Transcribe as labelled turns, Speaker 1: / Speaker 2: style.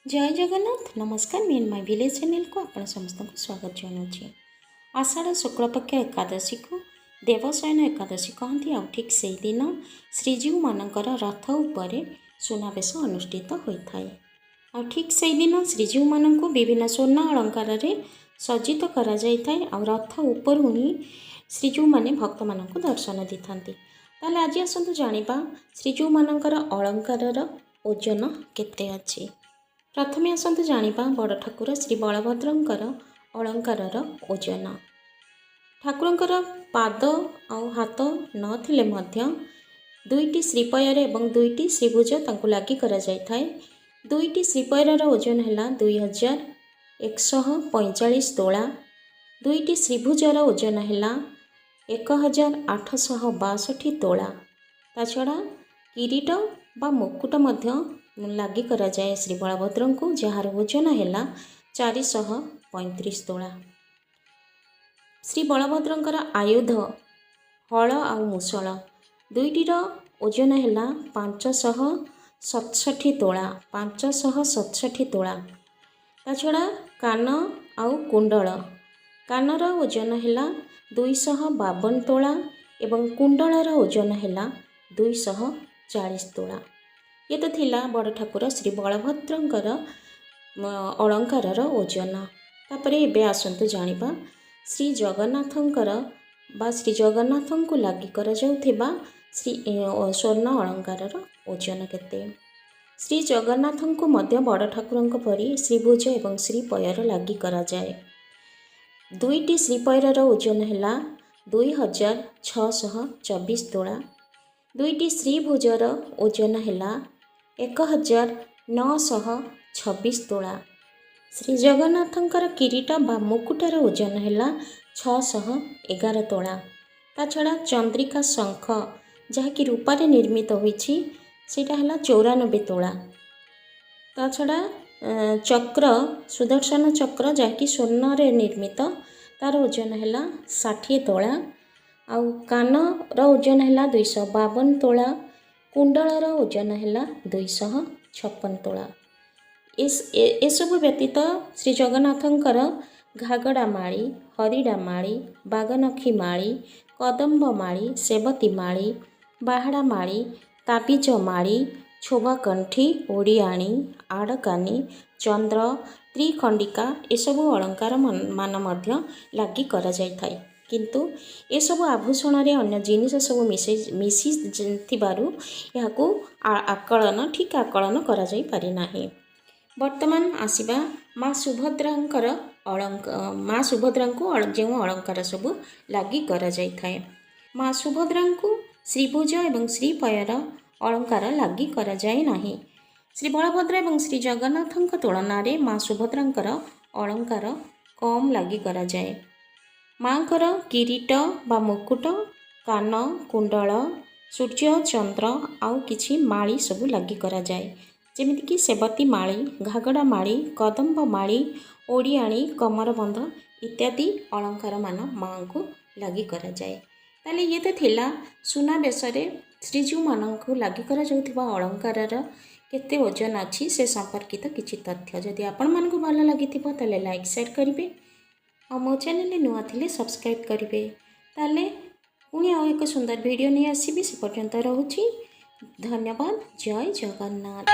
Speaker 1: जय जगन्नाथ नमस्कार मी my village channel को आपण समस्त को स्वागत जनाऊँ। आषाढ़ शुक्लपक्ष एकादशी को देवशयन एकादशी कहती आ ठीक से दिन श्रीजीव मानकर रथ उपर सुनावेश अनुष्ठित होता है। आ ठीक से दिन श्रीजीव मान को विभिन्न स्वर्ण अलंकार सज्जित करा जाए आ रथ उपर ही श्रीजीव माने भक्त मान दर्शन दी था। ताले आज आसतु जानिबा श्रीजीव मानकर अलंकार ओजन केते अछि। प्रथमे आसतु जानिबा बड़ ठाकुर श्री बलभद्रंकर अलंकार ओजन। ठाकुरंकर पाद आउ हाथ नथिले मध्य दुईटी श्रीपयर एवं दुईटी श्रीभुज तांको लागि करा जाय थाए। दुईटी श्रीपयर ओजन है 2145 तोला। दुईटी श्रीभुजर ओजन है 1862 तोला। ता छड़ा किरीट बा मुकुट मध्य लागि करा जाए श्री बलभद्र को, जार ओजन है 435 तोला। श्री बलभद्रंकर आयुध हल आ मुसल दुईटीर ओजन है 567 तोला। 567 तोला। ता छड़ा कान आउ कुंडल कानर ओजन है 252 तोला एवं कुंडलर ओजन है 240 तोला। ये तो थिला बड़ ठाकुर श्री बलभद्रंकर अलंकार ओजन। तापर एबे आसंतु जानिबा श्री जगन्नाथंकर बा श्री जगन्नाथ को लागि करा जाउथिबा श्री स्वर्ण अलंकार ओजन केते। श्री जगन्नाथ को मध्य बड़ ठाकुरंक परी श्रीभुज एवं श्रीपयर लागि करा जाए। दुईटी श्रीपयर ओजन है 2624 तोला। दुईटी श्रीभुजर ओजन है 1926 तोला। श्री जगन्नाथंकर किरीट बा मुकुटर ओजन है 611 तोला। ता छड़ा चंद्रिका शंख जहाँकि रूपारे निर्मित होइछि सेटा है 94 तोला। ता छड़ा चक्र सुदर्शन चक्र जहाँकि स्वर्ण निर्मित तार ओजन है 60 तोला। आउ कान ओजन है 252 तोला। कुंडलर ओजन है 256 तोला। एसबु व्यतीत श्री जगन्नाथंकर घागड़ा माड़ी, हरिड़ा माड़ी, बागनखी माड़ी, कदम्ब माड़ी, सेवती माड़ी, बाहाड़ा माड़ी, ताबिज माड़ी, छोबाकंठी, ओडियाणी, आड़कानी, चंद्र, त्रिखंडिका एसबु अलंकार मान मध्य लागि करा जाय थाए। किंतु एसबु आभूषण रे अन्य जिनिस सब मिसी थिबारु याकू आकलन ठीक आकलन करा जाय पारि नाही। वर्तमान आसीबा माँ सुभद्रांकर माँ सुभद्रा को जो अलंकार सब लागि करा जाय थाए। माँ सुभद्रा को श्रीभुज एवं श्रीपयर अलंकार लागि करा जाय नाही। श्री बलभद्र एवं श्री जगन्नाथंक तुलना रे माँ सुभद्रांकर अलंकार कम लागि करा जाय। माँकर किरीट बा मुकुट, कान, कुंडल, सूर्य, चंद्र आउ किछि माली सबु लागि करा जाय। जेमिति कि सेवती माली, घागड़ा माली, कदम्ब माली, ओडियाणी, कमरबंध इत्यादि अलंकार मान माँ को लागि करा जाय। ताले ये तो थिला सुनावेश श्रीजीव मान को लागि करा जाउथिबा अलंकार केते ओजन अछि से संपर्कित किछि तथ्य। जदि आपण मान को भल लागिथिबो ताले लाइक शेयर करिवे और मो चैनल नुआ थिले सब्सक्राइब करिवे। ताले पुणी आउ एक सुंदर वीडियो नहीं आसीबी से पर्यंत रहूची। धन्यवाद। जय जगन्नाथ।